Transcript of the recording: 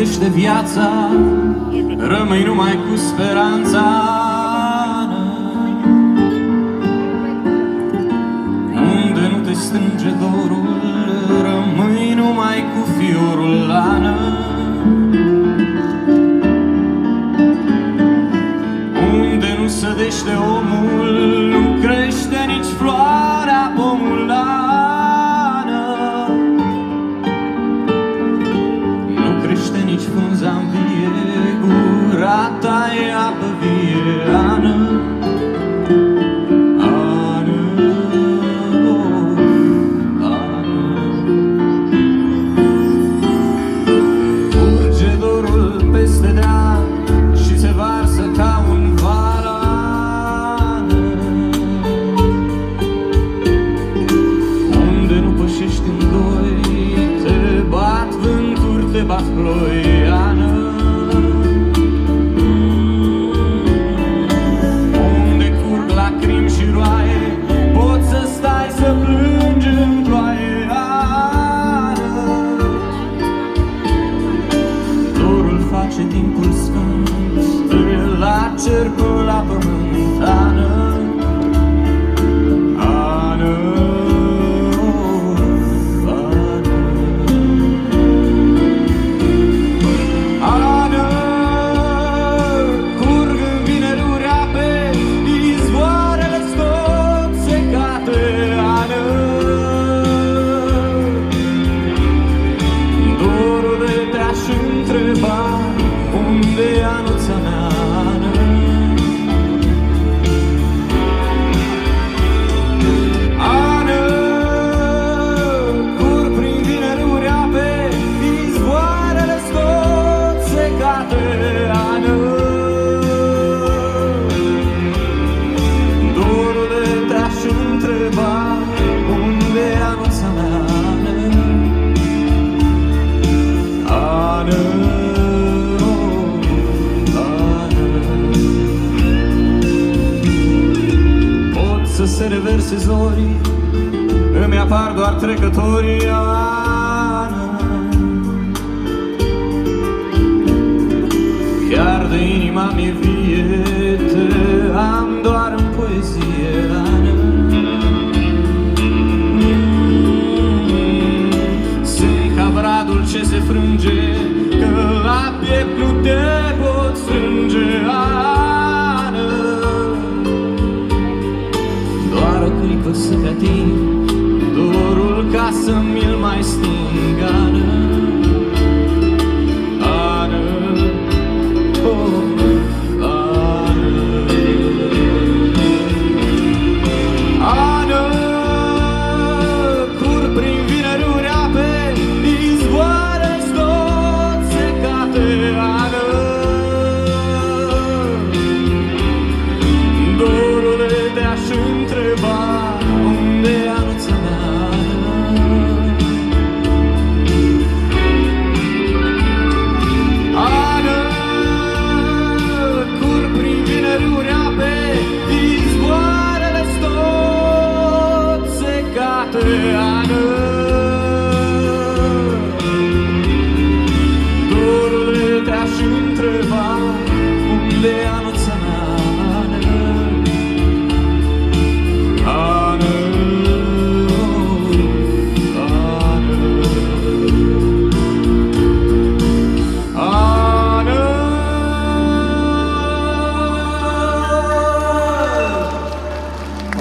trăiește viața, rămâi numai cu speranța. Unde nu te strânge dorul, rămâi numai cu fiorul lană. Unde nu sădește omul, nu crește nici floarea pomulană. Nu crește nici frunza-n vie, gura ta e apă vie, Ană. Ană, oh, Ană. Curge dorul peste deal și se varsă ca un val, Ană. Unde nu pășești în doi, te bat vânturi, te bat ploi, Ană. Unde curg lacrimi și roaie, poți să stai să plângi în ploaie, Ană. Dorul face timpul sfânt, de la cer până la pământ, Ană. Ană, oh, Ană. Ană, curg în vineruri ape, izvoarele-ți tot secate, Ană. Dorul de te-aș întreba, unde e anuța mea, Ană? Ană, curg prin vineruri ape, izvoarele-ți tot secate, Ană. Dorul de te-aș întreba, unde e anuța mea, Ană? Ană, oh, Ană. Pot să se reverse zorii, îmi apar doar trecătorii, Ană. Chiar de inima mi-e vie, te am doar în poezie, Ană. Sunt ca bradul ce se frânge, că la piept nu te pot strânge, Ană. Doar o clipă să te ating, dorul ca să mi-l mai sting,